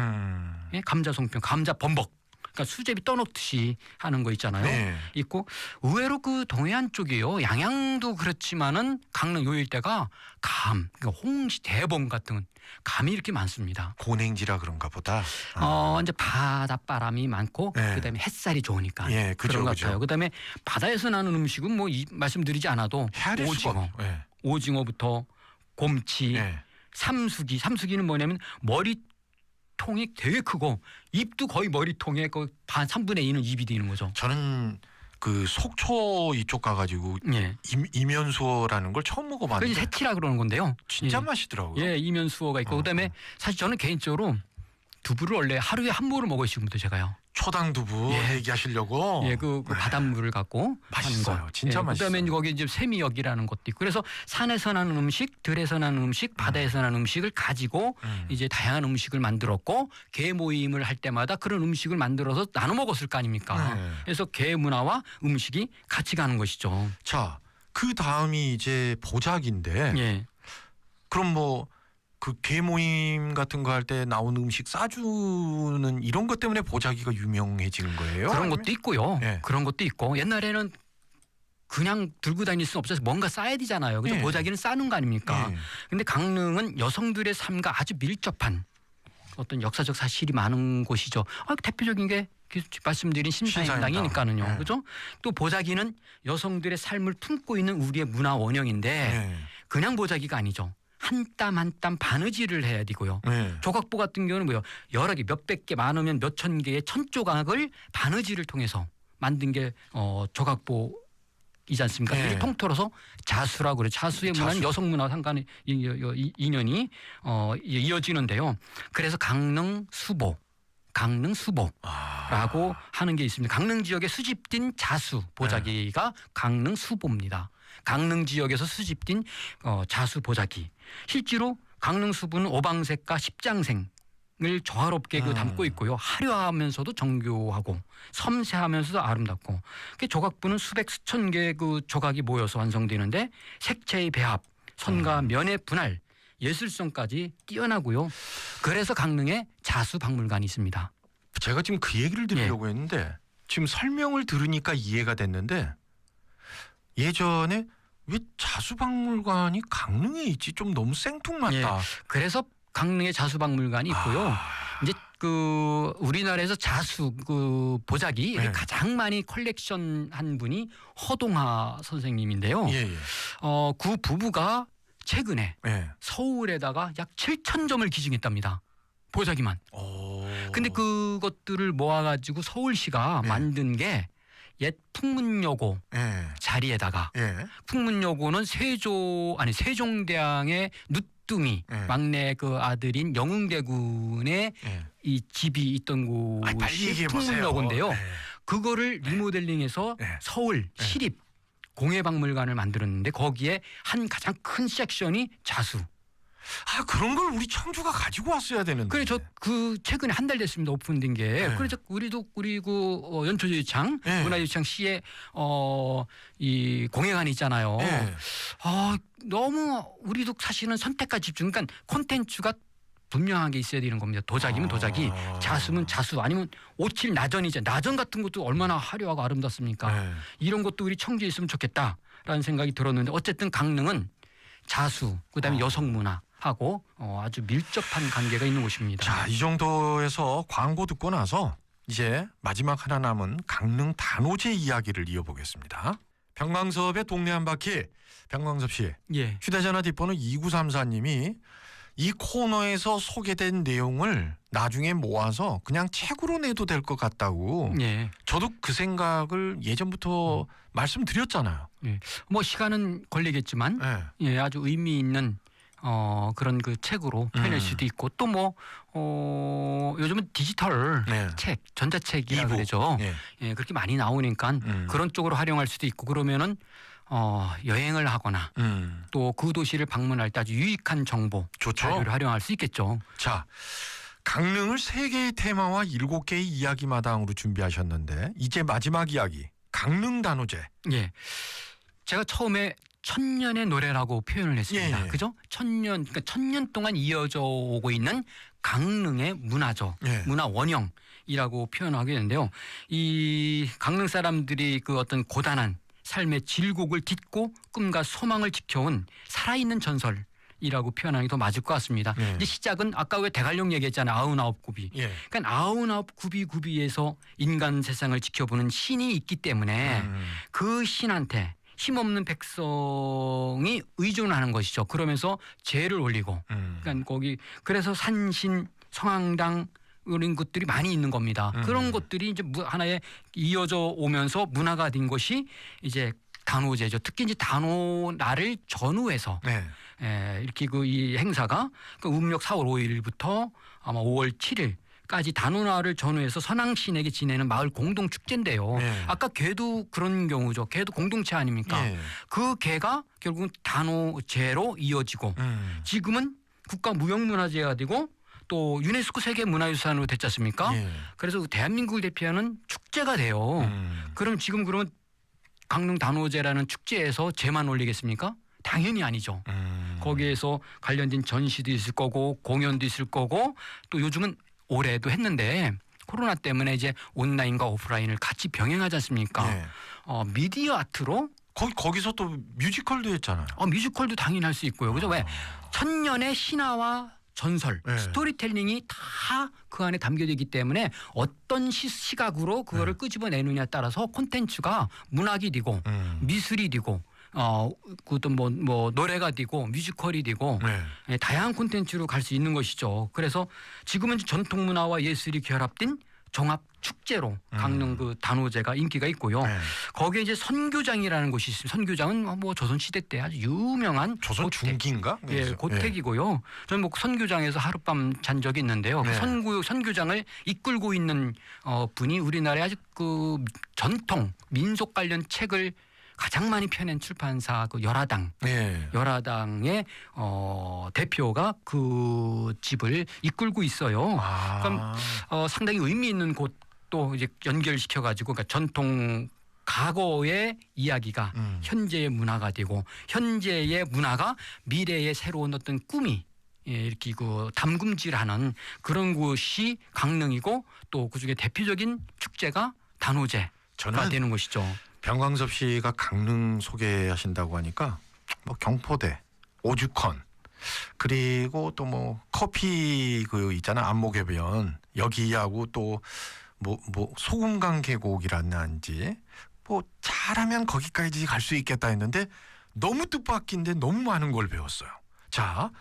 예? 감자 송편, 감자 범벅. 그러니까 수제비 떠놓듯이 하는 거 있잖아요. 네. 있고 의외로 그 동해안 쪽이요. 양양도 그렇지만은 강릉 요 일대가 감, 그러니까 홍시, 대봉 같은 감이 이렇게 많습니다. 고냉지라 그런가 보다. 이제 바닷바람이 많고 네. 그다음에 햇살이 좋으니까 예, 그죠, 그런 것 그죠. 같아요. 그다음에 바다에서 나는 음식은 뭐 말씀드리지 않아도 헤아릴 수가 오징어, 없- 예. 오징어부터 곰치, 예. 삼수기는 뭐냐면 머리통이 되게 크고 입도 거의 머리통에 거의 반 3분의 2는 입이 되는 거죠. 저는 그 속초 이쪽 가가지고 예. 이면수어라는 걸 처음 그게 먹어봤는데 새치라 그러는 건데요. 진짜 예. 맛있더라고요. 예, 이면수어가 있고 그다음에 사실 저는 개인적으로 두부를 원래 하루에 한 모를 먹어요 지금부터 제가요. 초당 두부 예. 얘기하시려고. 예, 그 바닷물을 갖고 맛있어요. 하는 거. 진짜 예, 맛있어요. 그다음에 거기 이제 세미역이라는 것도 있고 그래서 산에서 나는 음식, 들에서 나는 음식, 바다에서 나는 음식을 가지고 이제 다양한 음식을 만들었고 개 모임을 할 때마다 그런 음식을 만들어서 나눠 먹었을 거 아닙니까? 네. 그래서 개 문화와 음식이 같이 가는 것이죠. 자, 그 다음이 이제 보자기인데 예. 그럼 뭐 그 개모임 같은 거 할 때 나온 음식 싸주는 이런 것 때문에 보자기가 유명해진 거예요? 그런 아니면- 것도 있고요. 예. 그런 것도 있고 옛날에는 그냥 들고 다닐 수는 없어서 뭔가 싸야 되잖아요. 그래서 예. 보자기는 싸는 거 아닙니까? 예. 근데 강릉은 여성들의 삶과 아주 밀접한 어떤 역사적 사실이 많은 곳이죠. 대표적인 게 말씀드린 심사임당이니까는요. 예. 그죠? 또 보자기는 여성들의 삶을 품고 있는 우리의 문화 원형인데 예. 그냥 보자기가 아니죠. 한 땀 한 땀 바느질을 해야 되고요. 예. 조각보 같은 경우는 뭐요? 여러 개 몇백 개 많으면 몇천 개의 천조각을 바느질을 통해서 만든 게 조각보이지 않습니까? 네. 이를 통틀어서 자수라고 그래요. 자수의 문화는 자수. 여성 문화 상관의 인연이 이어지는데요. 그래서 강릉 수보라고 하는 게 있습니다. 강릉 지역에 수집된 자수 보자기가 강릉 수보입니다. 강릉 지역에서 수집된 자수 보자기. 실제로 강릉 수보는 오방색과 십장생을 조화롭게 담고 있고요. 화려하면서도 정교하고 섬세하면서도 아름답고. 조각부는 수백 수천 개의 그 조각이 모여서 완성되는데 색채의 배합, 선과 면의 분할, 예술성까지 뛰어나고요. 그래서 강릉에 자수박물관이 있습니다. 제가 지금 그 얘기를 드리려고 했는데 지금 설명을 들으니까 이해가 됐는데 예전에 왜 자수박물관이 강릉에 있지 좀 너무 생뚱맞다. 그래서 강릉에 자수박물관이 있고요. 이제 그 우리나라에서 자수 그 보자기 네. 가장 많이 컬렉션한 분이 허동하 선생님인데요. 예. 그 부부가 최근에 예. 서울에다가 약 7,000점을 기증했답니다. 보자기만. 근데 그것들을 모아가지고 서울시가 네. 만든 게 옛 풍문여고 예. 자리에다가 예. 풍문여고는 세종대왕의 누뚱이 예. 막내 그 아들인 영웅대군의 예. 이 집이 있던 빨리 곳이 얘기해 보세요. 풍문여고인데요. 예. 그거를 리모델링해서 네. 서울 시립 공예박물관을 만들었는데 거기에 한 가장 큰 섹션이 자수. 그런 걸 우리 청주가 가지고 왔어야 되는데. 그래 저 그 최근에 한 달 됐습니다 오픈된 게. 네. 그래서 우리도 그리고 연초유창 네. 문화유창 시에 이 공예관이 있잖아요. 예. 너무 우리도 사실은 선택과 집중, 그러니까 콘텐츠가 분명하게 있어야 되는 겁니다. 도자기면 도자기, 자수면 자수, 아니면 오칠 나전이죠. 나전 같은 것도 얼마나 화려하고 아름답습니까? 예. 이런 것도 우리 청주에 있으면 좋겠다라는 생각이 들었는데 어쨌든 강릉은 자수, 그다음에 여성 문화, 하고 아주 밀접한 관계가 있는 곳입니다. 자, 이 정도에서 광고 듣고 나서 이제 마지막 하나 남은 강릉 단오제 이야기를 이어보겠습니다. 병광섭의 동네 한 바퀴. 병광섭 씨, 예. 휴대전화 뒷번호 2934님이 이 코너에서 소개된 내용을 나중에 모아서 그냥 책으로 내도 될 것 같다고. 예. 저도 그 생각을 예전부터 말씀드렸잖아요. 예. 뭐 시간은 걸리겠지만 네. 예, 아주 의미 있는 그런 그 책으로 펴낼 수도 있고 또 뭐 요즘은 디지털 네. 책, 전자책이라 이북. 그러죠. 예. 예, 그렇게 많이 나오니까 그런 쪽으로 활용할 수도 있고 그러면은 여행을 하거나 또 그 도시를 방문할 때 아주 유익한 정보 좋죠. 자료를 활용할 수 있겠죠. 자, 강릉을 3개의 테마와 7개의 이야기마당으로 준비하셨는데 이제 마지막 이야기 강릉 단오제. 예, 제가 처음에 천년의 노래라고 표현을 했습니다. 예. 그죠? 그러니까 천년 동안 이어져 오고 있는 강릉의 문화죠. 예. 문화 원형이라고 표현하게 되는데요. 이 강릉 사람들이 그 어떤 고단한 삶의 질곡을 딛고 꿈과 소망을 지켜온 살아있는 전설이라고 표현하는 게 더 맞을 것 같습니다. 예. 이제 시작은 아까 왜 대관령 얘기했잖아요. 99구비. 예. 그러니까 99구비에서 인간 세상을 지켜보는 신이 있기 때문에 그 신한테 힘없는 백성이 의존하는 것이죠. 그러면서 죄를 올리고 그러니까 거기 그래서 산신, 성황당 이런 것들이 많이 있는 겁니다. 그런 것들이 이제 하나의 이어져 오면서 문화가 된 것이 이제 단오제죠. 특히 이제 단오날을 전후해서 네. 이렇게 그 이 행사가 그 음력 4월 5일부터 아마 5월 7일까지 단오날을 전후해서 선왕신에게 지내는 마을 공동 축제인데요. 네. 아까 개도 그런 경우죠. 개도 공동체 아닙니까? 예. 그 개가 결국은 단오제로 이어지고 지금은 국가 무형문화재가 되고 또 유네스코 세계문화유산으로 됐지 않습니까? 예. 그래서 대한민국을 대표하는 축제가 돼요. 그럼 지금 그러면 강릉 단오제라는 축제에서 제만 올리겠습니까? 당연히 아니죠. 거기에서 관련된 전시도 있을 거고 공연도 있을 거고 또 요즘은 올해도 했는데 코로나 때문에 이제 온라인과 오프라인을 같이 병행하지 않습니까? 예. 미디어 아트로 거기서 또 뮤지컬도 했잖아요. 뮤지컬도 당연히 할 수 있고요. 그죠? 왜 천년의 신화와 전설, 네. 스토리텔링이 다 그 안에 담겨져 있기 때문에 어떤 시각으로 그거를 끄집어내느냐에 따라서 콘텐츠가 문학이 되고 미술이 되고 그것도 뭐 노래가 되고 뮤지컬이 되고 네. 다양한 콘텐츠로 갈 수 있는 것이죠. 그래서 지금은 전통 문화와 예술이 결합된 종합 축제로 강릉 그 단오제가 인기가 있고요. 네. 거기에 이제 선교장이라는 곳이 있습니다. 선교장은 뭐 조선 시대 때 아주 유명한 조선 고택. 중기인가? 예, 고택이고요. 저는 뭐 선교장에서 하룻밤 잔 적이 있는데요. 네. 선교장을 이끌고 있는 분이 우리나라의 아주 그 전통 민속 관련 책을 가장 많이 펴낸 출판사 그 열화당. 네. 열화당의 대표가 그 집을 이끌고 있어요. 그럼 상당히 의미 있는 곳도 이제 연결시켜 가지고 그러니까 전통 과거의 이야기가 현재의 문화가 되고 현재의 문화가 미래의 새로운 어떤 꿈이 이렇게 그 담금질하는 그런 곳이 강릉이고 또 그중에 대표적인 축제가 단오제가 저는 되는 것이죠. 병광섭 씨가 강릉 소개하신다고 하니까 뭐 경포대, 오죽헌 그리고 또 뭐 커피 그 있잖아 안목해변 여기하고 또 뭐 소금강 계곡이라는지 뭐 잘하면 거기까지 갈 수 있겠다 했는데 너무 뜻밖인데 너무 많은 걸 배웠어요. 자,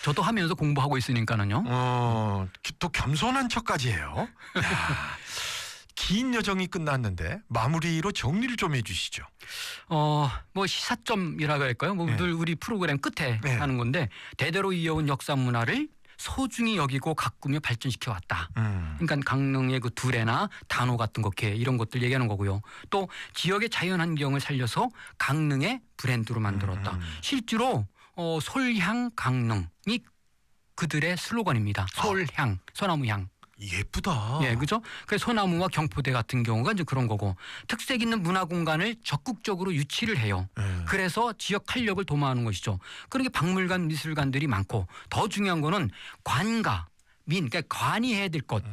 저도 하면서 공부하고 있으니까는요. 또 겸손한 척까지 해요. 야, 긴 여정이 끝났는데 마무리로 정리를 좀 해주시죠. 뭐 시사점이라고 할까요? 뭐 네. 늘 우리 프로그램 끝에 네. 하는 건데 대대로 이어온 역사 문화를 소중히 여기고 가꾸며 발전시켜 왔다. 그러니까 강릉의 그 두레나 단오 같은 것 이런 것들 얘기하는 거고요. 또 지역의 자연 환경을 살려서 강릉의 브랜드로 만들었다. 실제로 솔향 강릉이 그들의 슬로건입니다. 솔향, 소나무 향. 예쁘다. 예, 그죠? 그래서 소나무와 경포대 같은 경우가 이제 그런 거고 특색 있는 문화 공간을 적극적으로 유치를 해요. 그래서 지역 활력을 도모하는 것이죠. 그러니까 박물관, 미술관들이 많고 더 중요한 거는 관가, 그러니까 관이 해야 될 것,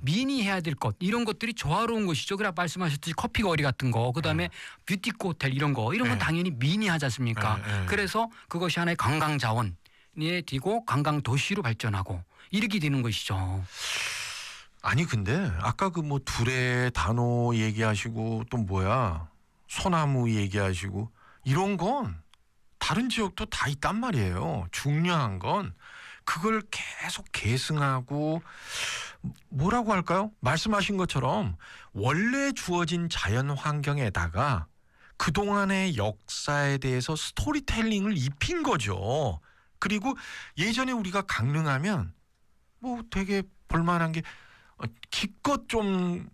민이 해야 될 것 이런 것들이 조화로운 것이죠. 그래 말씀하셨듯이 커피 거리 같은 거, 그다음에 뷰티 호텔 이런 건 당연히 민이 하지 않습니까? 그래서 그것이 하나의 관광 자원. 되고 관광 도시로 발전하고 이렇게 되는 것이죠. 아니 근데 아까 그 뭐 둘의 단오 얘기하시고 또 뭐야 소나무 얘기하시고 이런 건 다른 지역도 다 있단 말이에요. 중요한 건 그걸 계속 계승하고 뭐라고 할까요? 말씀하신 것처럼 원래 주어진 자연 환경에다가 그동안의 역사에 대해서 스토리텔링을 입힌 거죠. 그리고 예전에 우리가 강릉하면 뭐 되게 볼만한 게 기껏 좀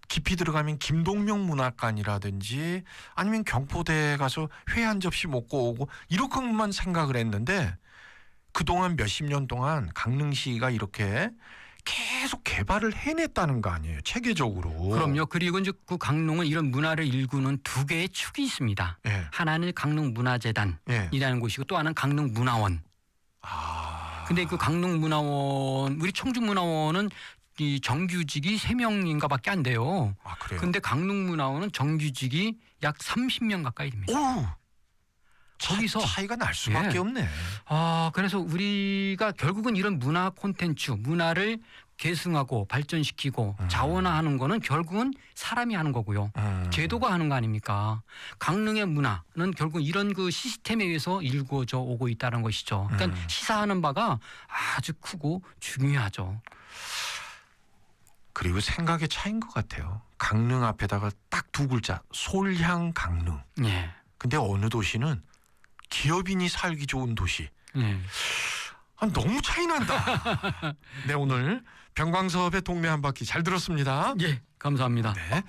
깊이 들어가면 김동명 문학관이라든지 아니면 경포대에 가서 회 한 접시 먹고 오고 이렇게만 생각을 했는데 그동안 몇십 년 동안 강릉시가 이렇게 계속 개발을 해냈다는 거 아니에요. 체계적으로. 그럼요. 그리고 이제 그 강릉은 이런 문화를 일구는 두 개의 축이 있습니다. 예. 하나는 강릉문화재단이라는 곳이고 또 하나는 강릉문화원. 근데 그 강릉문화원, 우리 청주문화원은 이 정규직이 3명인가밖에 안 돼요. 아, 그래요? 근데 강릉문화원은 정규직이 약 30명 가까이 됩니다. 오! 거기서 차이가 날 수밖에 예. 없네. 그래서 우리가 결국은 이런 문화 콘텐츠, 문화를 계승하고 발전시키고 자원화하는 거는 결국은 사람이 하는 거고요. 제도가 하는 거 아닙니까? 강릉의 문화는 결국 이런 그 시스템에 의해서 일구어져 오고 있다는 것이죠. 그러니까 시사하는 바가 아주 크고 중요하죠. 그리고 생각의 차이인 것 같아요. 강릉 앞에다가 딱 두 글자 솔향 강릉. 예. 근데 어느 도시는 기업인이 살기 좋은 도시. 예. 너무 차이 난다. 네, 오늘 병광섭의 동네 한 바퀴 잘 들었습니다. 예, 감사합니다. 네.